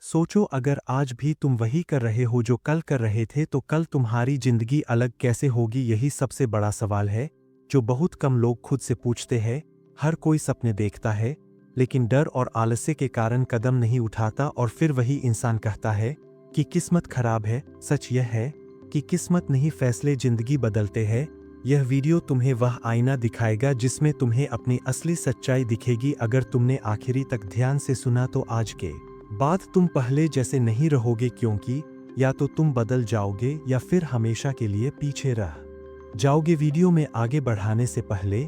सोचो अगर आज भी तुम वही कर रहे हो जो कल कर रहे थे तो कल तुम्हारी जिंदगी अलग कैसे होगी। यही सबसे बड़ा सवाल है जो बहुत कम लोग खुद से पूछते हैं। हर कोई सपने देखता है लेकिन डर और आलस्य के कारण कदम नहीं उठाता और फिर वही इंसान कहता है कि किस्मत खराब है। सच यह है कि किस्मत नहीं, फैसले जिंदगी बदलते हैं। यह वीडियो तुम्हें वह आईना दिखाएगा जिसमें तुम्हें अपनी असली सच्चाई दिखेगी। अगर तुमने आखिरी तक ध्यान से सुना तो आज के बाद तुम पहले जैसे नहीं रहोगे, क्योंकि या तो तुम बदल जाओगे या फिर हमेशा के लिए पीछे रह जाओगे। वीडियो में आगे बढ़ाने से पहले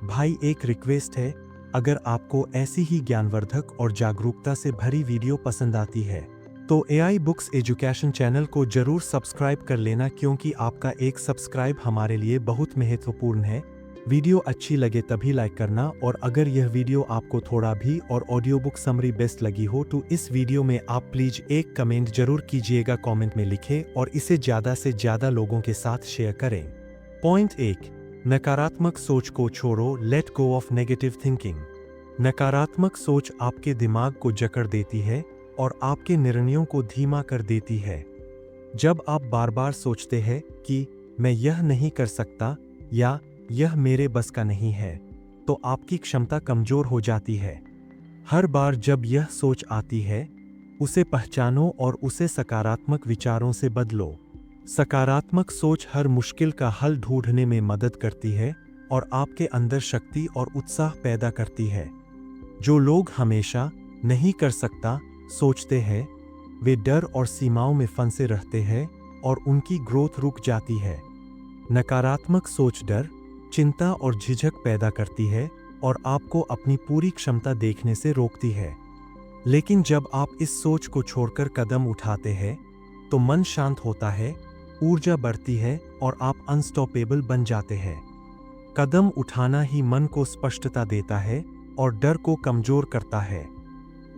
भाई एक रिक्वेस्ट है, अगर आपको ऐसी ही ज्ञानवर्धक और जागरूकता से भरी वीडियो पसंद आती है तो AI बुक्स एजुकेशन चैनल को जरूर सब्सक्राइब कर लेना, क्योंकि आपका एक सब्सक्राइब हमारे लिए बहुत महत्वपूर्ण है। वीडियो अच्छी लगे तभी लाइक करना, और अगर यह वीडियो आपको थोड़ा भी और ऑडियो बुक समरी बेस्ट लगी हो तो इस वीडियो में आप प्लीज एक कमेंट जरूर कीजिएगा। कमेंट में लिखें और इसे ज़्यादा से ज़्यादा लोगों के साथ शेयर करें। पॉइंट 1, नकारात्मक सोच को छोड़ो। Let go of negative thinking. नकारात्मक सोच आपके दिमाग को जकड़ देती है और आपके निर्णयों को धीमा कर देती है। जब आप बार बार सोचते हैं कि मैं यह नहीं कर सकता या यह मेरे बस का नहीं है, तो आपकी क्षमता कमजोर हो जाती है। हर बार जब यह सोच आती है, उसे पहचानो और उसे सकारात्मक विचारों से बदलो। सकारात्मक सोच हर मुश्किल का हल ढूंढने में मदद करती है और आपके अंदर शक्ति और उत्साह पैदा करती है। जो लोग हमेशा नहीं कर सकता सोचते हैं, वे डर और सीमाओं में फंसे रहते हैं और उनकी ग्रोथ रुक जाती है। नकारात्मक सोच डर, चिंता और झिझक पैदा करती है और आपको अपनी पूरी क्षमता देखने से रोकती है। लेकिन जब आप इस सोच को छोड़कर कदम उठाते हैं तो मन शांत होता है, ऊर्जा बढ़ती है और आप अनस्टॉपेबल बन जाते हैं। कदम उठाना ही मन को स्पष्टता देता है और डर को कमजोर करता है।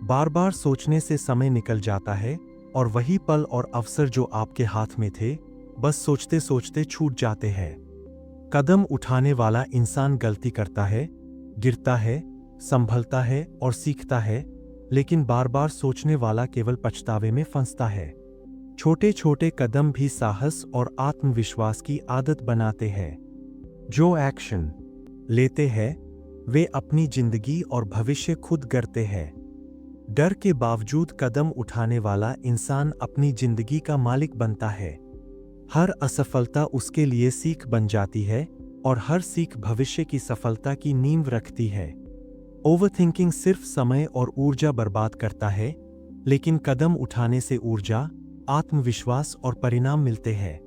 बार बार सोचने से समय निकल जाता है और वही पल और अवसर जो आपके हाथ में थे, बस सोचते सोचते छूट जाते हैं। कदम उठाने वाला इंसान गलती करता है, गिरता है, संभलता है और सीखता है, लेकिन बार बार सोचने वाला केवल पछतावे में फंसता है। छोटे छोटे कदम भी साहस और आत्मविश्वास की आदत बनाते हैं। जो एक्शन लेते हैं वे अपनी जिंदगी और भविष्य खुद गढ़ते हैं। डर के बावजूद कदम उठाने वाला इंसान अपनी जिंदगी का मालिक बनता है। हर असफलता उसके लिए सीख बन जाती है और हर सीख भविष्य की सफलता की नींव रखती है। ओवरथिंकिंग सिर्फ समय और ऊर्जा बर्बाद करता है, लेकिन कदम उठाने से ऊर्जा, आत्मविश्वास और परिणाम मिलते हैं।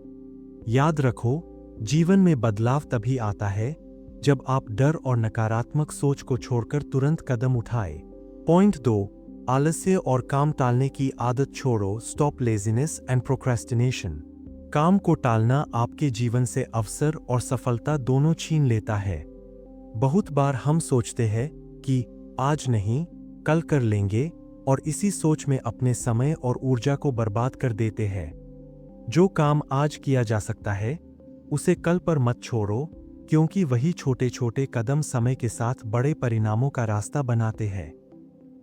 याद रखो, जीवन में बदलाव तभी आता है जब आप डर और नकारात्मक सोच को छोड़कर तुरंत कदम उठाए। पॉइंट 2, आलस्य और काम टालने की आदत छोड़ो। Stop laziness and procrastination. काम को टालना आपके जीवन से अवसर और सफलता दोनों छीन लेता है। बहुत बार हम सोचते हैं कि आज नहीं, कल कर लेंगे, और इसी सोच में अपने समय और ऊर्जा को बर्बाद कर देते हैं। जो काम आज किया जा सकता है उसे कल पर मत छोड़ो, क्योंकि वही छोटे छोटे कदम समय के साथ बड़े परिणामों का रास्ता बनाते हैं।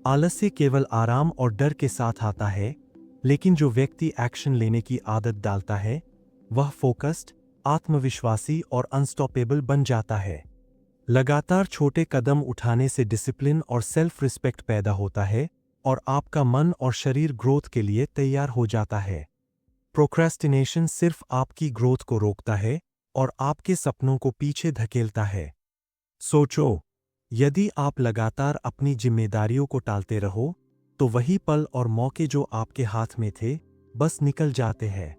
आलस्य केवल आराम और डर के साथ आता है, लेकिन जो व्यक्ति एक्शन लेने की आदत डालता है वह फोकस्ड, आत्मविश्वासी और अनस्टॉपेबल बन जाता है। लगातार छोटे कदम उठाने से डिसिप्लिन और सेल्फ रिस्पेक्ट पैदा होता है और आपका मन और शरीर ग्रोथ के लिए तैयार हो जाता है। प्रोक्रेस्टिनेशन सिर्फ आपकी ग्रोथ को रोकता है और आपके सपनों को पीछे धकेलता है। सोचो, यदि आप लगातार अपनी जिम्मेदारियों को टालते रहो तो वही पल और मौके जो आपके हाथ में थे बस निकल जाते हैं।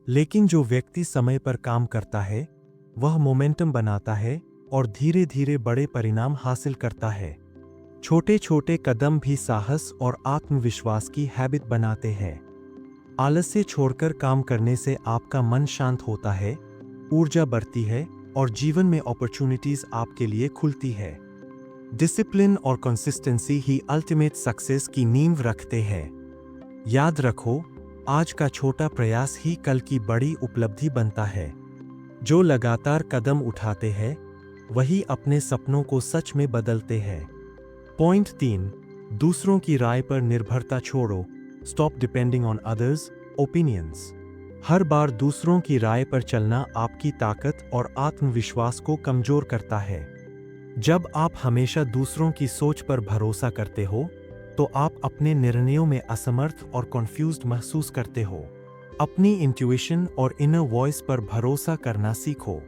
लेकिन जो व्यक्ति समय पर काम करता है वह मोमेंटम बनाता है और धीरे धीरे बड़े परिणाम हासिल करता है। छोटे छोटे कदम भी साहस और आत्मविश्वास की हैबिट बनाते हैं। आलस्य छोड़कर काम करने से आपका मन शांत होता है, ऊर्जा बढ़ती है और जीवन में अपॉर्चुनिटीज आपके लिए खुलती है। डिसिप्लिन और कंसिस्टेंसी ही अल्टीमेट सक्सेस की नींव रखते हैं। याद रखो, आज का छोटा प्रयास ही कल की बड़ी उपलब्धि बनता है। जो लगातार कदम उठाते हैं वही अपने सपनों को सच में बदलते हैं। पॉइंट 3, दूसरों की राय पर निर्भरता छोड़ो। Stop depending on others opinions. हर बार दूसरों की राय पर चलना आपकी ताकत और आत्मविश्वास को कमजोर करता है। जब आप हमेशा दूसरों की सोच पर भरोसा करते हो, तो आप अपने निर्णयों में असमर्थ और कॉन्फ्यूज्ड महसूस करते हो। अपनी इंट्यूइशन और इनर वॉइस पर भरोसा करना सीखो।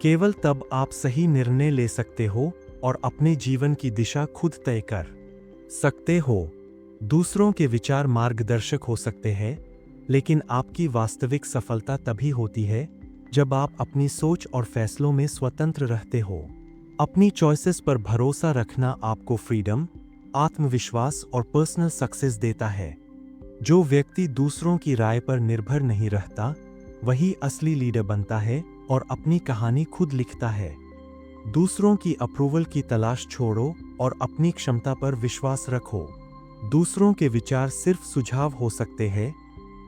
केवल तब आप सही निर्णय ले सकते हो और अपने जीवन की दिशा खुद तय कर सकते हो। दूसरों के विचार मार्गदर्शक हो सकते हैं, लेकिन आपकी वास्तविक सफलता तभी होती है जब आप अपनी सोच और फैसलों में स्वतंत्र रहते हो। अपनी चॉइसेस पर भरोसा रखना आपको फ्रीडम, आत्मविश्वास और पर्सनल सक्सेस देता है। जो व्यक्ति दूसरों की राय पर निर्भर नहीं रहता, वही असली लीडर बनता है और अपनी कहानी खुद लिखता है। दूसरों की अप्रूवल की तलाश छोड़ो और अपनी क्षमता पर विश्वास रखो। दूसरों के विचार सिर्फ सुझाव हो सकते हैं,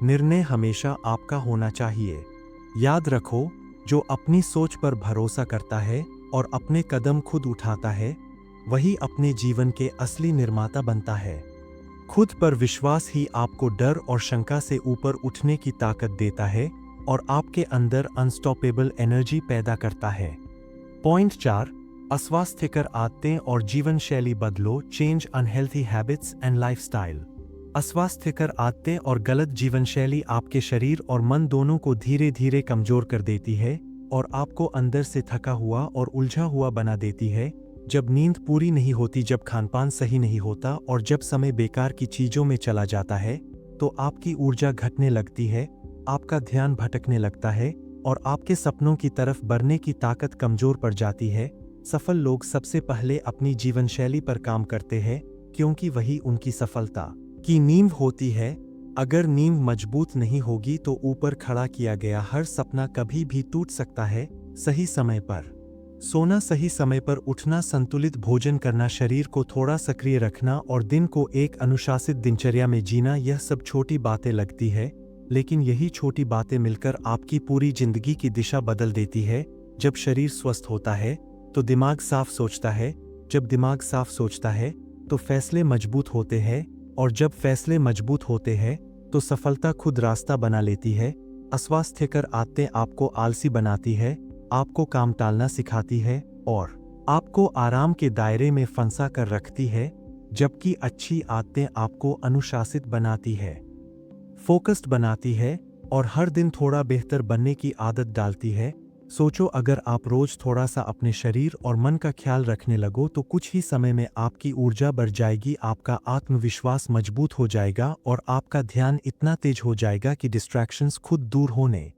निर्णय हमेशा आपका होना चाहिए। याद रखो, जो अपनी सोच पर भरोसा करता है और अपने कदम खुद उठाता है, वही अपने जीवन के असली निर्माता बनता है। खुद पर विश्वास ही आपको डर और शंका से ऊपर उठने की ताकत देता है और आपके अंदर अनस्टॉपेबल एनर्जी पैदा करता है। पॉइंट 4, अस्वास्थ्यकर आदतें और जीवन शैली बदलो। Change unhealthy habits and lifestyle. अस्वास्थ्यकर आदतें और गलत जीवन शैली आपके शरीर और मन दोनों को धीरे धीरे कमजोर कर देती है और आपको अंदर से थका हुआ और उलझा हुआ बना देती है। जब नींद पूरी नहीं होती, जब खानपान सही नहीं होता और जब समय बेकार की चीजों में चला जाता है, तो आपकी ऊर्जा घटने लगती है, आपका ध्यान भटकने लगता है और आपके सपनों की तरफ बढ़ने की ताकत कमजोर पड़ जाती है। सफल लोग सबसे पहले अपनी जीवन शैली पर काम करते हैं, क्योंकि वही उनकी सफलता की नींव होती है। अगर नींव मजबूत नहीं होगी तो ऊपर खड़ा किया गया हर सपना कभी भी टूट सकता है। सही समय पर सोना, सही समय पर उठना, संतुलित भोजन करना, शरीर को थोड़ा सक्रिय रखना और दिन को एक अनुशासित दिनचर्या में जीना, यह सब छोटी बातें लगती है, लेकिन यही छोटी बातें मिलकर आपकी पूरी जिंदगी की दिशा बदल देती है। जब शरीर स्वस्थ होता है तो दिमाग साफ सोचता है, जब दिमाग साफ सोचता है तो फैसले मजबूत होते हैं और जब फैसले मजबूत होते हैं तो सफलता खुद रास्ता बना लेती है। अस्वास्थ्यकर आदतें आपको आलसी बनाती है, आपको काम टालना सिखाती है और आपको आराम के दायरे में फंसा कर रखती है, जबकि अच्छी आदतें आपको अनुशासित बनाती है, फोकस्ड बनाती है और हर दिन थोड़ा बेहतर बनने की आदत डालती है। सोचो, अगर आप रोज थोड़ा सा अपने शरीर और मन का ख्याल रखने लगो तो कुछ ही समय में आपकी ऊर्जा बढ़ जाएगी, आपका आत्मविश्वास मजबूत हो जाएगा और आपका ध्यान इतना तेज हो जाएगा कि डिस्ट्रैक्शंस खुद दूर होने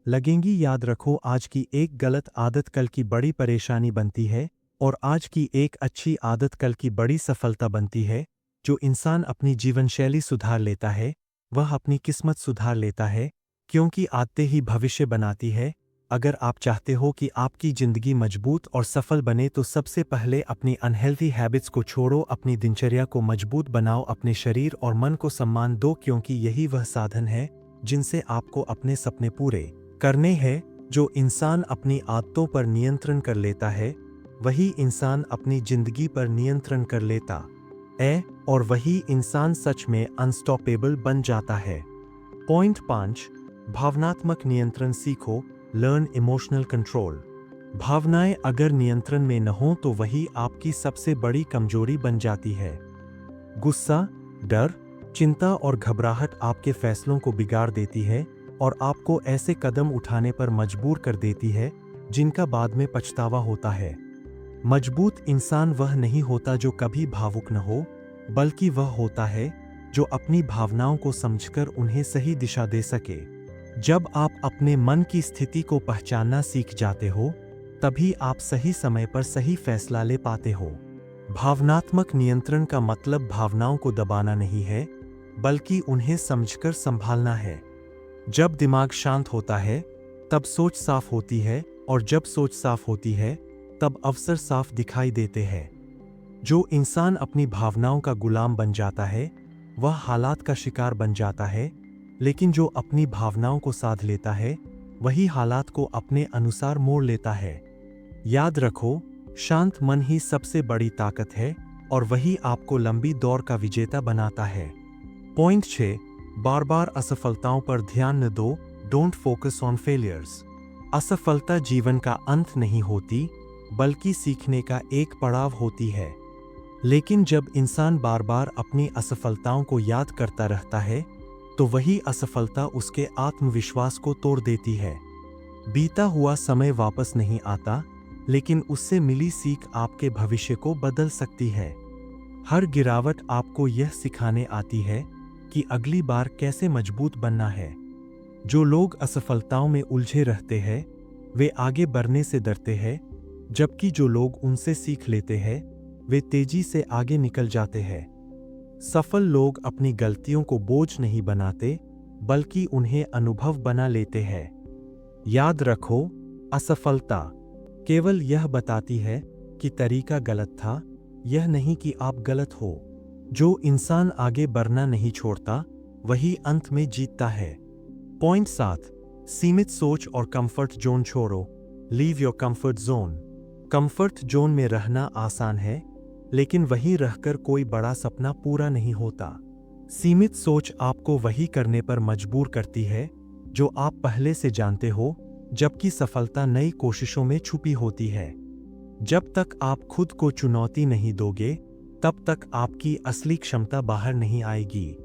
लगेंगी। याद रखो, आज की एक गलत आदत कल की बड़ी परेशानी बनती है और आज की एक अच्छी आदत कल की बड़ी सफलता बनती है। जो इंसान अपनी जीवन शैली सुधार लेता है, वह अपनी किस्मत सुधार लेता है, क्योंकि आदतें ही भविष्य बनाती है। अगर आप चाहते हो कि आपकी जिंदगी मजबूत और सफल बने तो सबसे पहले अपनी अनहेल्थी हैबिट्स को छोड़ो, अपनी दिनचर्या को मजबूत बनाओ, अपने शरीर और मन को सम्मान दो, क्योंकि यही वह साधन है जिनसे आपको अपने सपने पूरे करने हैं। जो इंसान अपनी आदतों पर नियंत्रण कर लेता है, वही इंसान अपनी जिंदगी पर नियंत्रण कर लेता है और वही इंसान सच में अनस्टॉपेबल बन जाता है। पॉइंट 5, भावनात्मक नियंत्रण सीखो। Learn emotional control. भावनाएं अगर नियंत्रण में न हो तो वही आपकी सबसे बड़ी कमजोरी बन जाती है। गुस्सा, डर, चिंता और घबराहट आपके फैसलों को बिगाड़ देती है और आपको ऐसे कदम उठाने पर मजबूर कर देती है जिनका बाद में पछतावा होता है। मजबूत इंसान वह नहीं होता जो कभी भावुक न हो, बल्कि वह होता है जो अपनी भावनाओं को समझकर उन्हें सही दिशा दे सके। जब आप अपने मन की स्थिति को पहचानना सीख जाते हो, तभी आप सही समय पर सही फैसला ले पाते हो। भावनात्मक नियंत्रण का मतलब भावनाओं को दबाना नहीं है, बल्कि उन्हें समझकर संभालना है। जब दिमाग शांत होता है, तब सोच साफ होती है और जब सोच साफ होती है, तब अवसर साफ दिखाई देते हैं। जो इंसान अपनी भावनाओं का गुलाम बन जाता है, वह हालात का शिकार बन जाता है, लेकिन जो अपनी भावनाओं को साध लेता है, वही हालात को अपने अनुसार मोड़ लेता है। याद रखो, शांत मन ही सबसे बड़ी ताकत है और वही आपको लंबी दौड़ का विजेता बनाता है। पॉइंट 6, बार बार असफलताओं पर ध्यान न दो, डोंट फोकस ऑन फेलियर्स। असफलता जीवन का अंत नहीं होती, बल्कि सीखने का एक पड़ाव होती है। लेकिन जब इंसान बार बार अपनी असफलताओं को याद करता रहता है, तो वही असफलता उसके आत्मविश्वास को तोड़ देती है। बीता हुआ समय वापस नहीं आता, लेकिन उससे मिली सीख आपके भविष्य को बदल सकती है। हर गिरावट आपको यह सिखाने आती है कि अगली बार कैसे मजबूत बनना है। जो लोग असफलताओं में उलझे रहते हैं, वे आगे बढ़ने से डरते हैं, जबकि जो लोग उनसे सीख लेते हैं, वे तेजी से आगे निकल जाते हैं। सफल लोग अपनी गलतियों को बोझ नहीं बनाते, बल्कि उन्हें अनुभव बना लेते हैं। याद रखो, असफलता केवल यह बताती है कि तरीका गलत था, यह नहीं कि आप गलत हो। जो इंसान आगे बढ़ना नहीं छोड़ता, वही अंत में जीतता है। पॉइंट 7, सीमित सोच और कंफर्ट जोन छोड़ो। Leave your comfort zone. Comfort zone में रहना आसान है, लेकिन वहीं रहकर कोई बड़ा सपना पूरा नहीं होता। सीमित सोच आपको वही करने पर मजबूर करती है जो आप पहले से जानते हो, जबकि सफलता नई कोशिशों में छुपी होती है। जब तक आप खुद को चुनौती नहीं दोगे, तब तक आपकी असली क्षमता बाहर नहीं आएगी।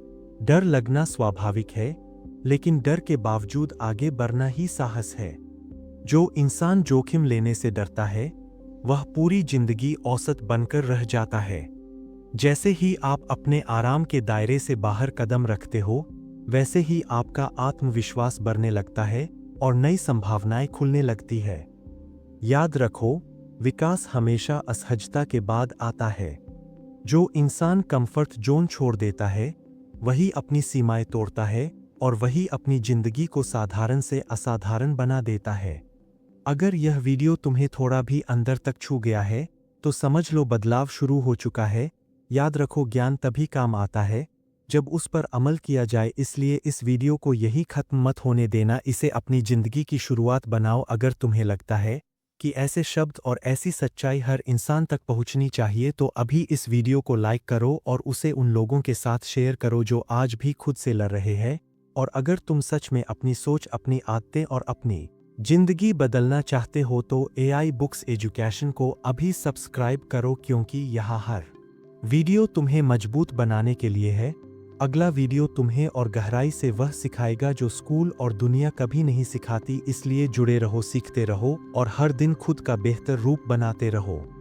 डर लगना स्वाभाविक है, लेकिन डर के बावजूद आगे बढ़ना ही साहस है। जो इंसान जोखिम लेने से डरता है, वह पूरी जिंदगी औसत बनकर रह जाता है। जैसे ही आप अपने आराम के दायरे से बाहर कदम रखते हो, वैसे ही आपका आत्मविश्वास बढ़ने लगता है और नई संभावनाएं खुलने लगती है। याद रखो, विकास हमेशा असहजता के बाद आता है। जो इंसान कंफर्ट जोन छोड़ देता है, वही अपनी सीमाएं तोड़ता है और वही अपनी जिंदगी को साधारण से असाधारण बना देता है। अगर यह वीडियो तुम्हें थोड़ा भी अंदर तक छू गया है, तो समझ लो बदलाव शुरू हो चुका है। याद रखो, ज्ञान तभी काम आता है जब उस पर अमल किया जाए। इसलिए इस वीडियो को यही खत्म मत होने देना, इसे अपनी जिंदगी की शुरुआत बनाओ। अगर तुम्हें लगता है कि ऐसे शब्द और ऐसी सच्चाई हर इंसान तक पहुंचनी चाहिए, तो अभी इस वीडियो को लाइक करो और उसे उन लोगों के साथ शेयर करो जो आज भी खुद से लड़ रहे हैं। और अगर तुम सच में अपनी सोच, अपनी आदतें और अपनी जिंदगी बदलना चाहते हो, तो AI बुक्स एजुकेशन को अभी सब्सक्राइब करो, क्योंकि यहाँ हर वीडियो तुम्हें मजबूत बनाने के लिए है। अगला वीडियो तुम्हें और गहराई से वह सिखाएगा जो स्कूल और दुनिया कभी नहीं सिखाती। इसलिए जुड़े रहो, सीखते रहो और हर दिन खुद का बेहतर रूप बनाते रहो।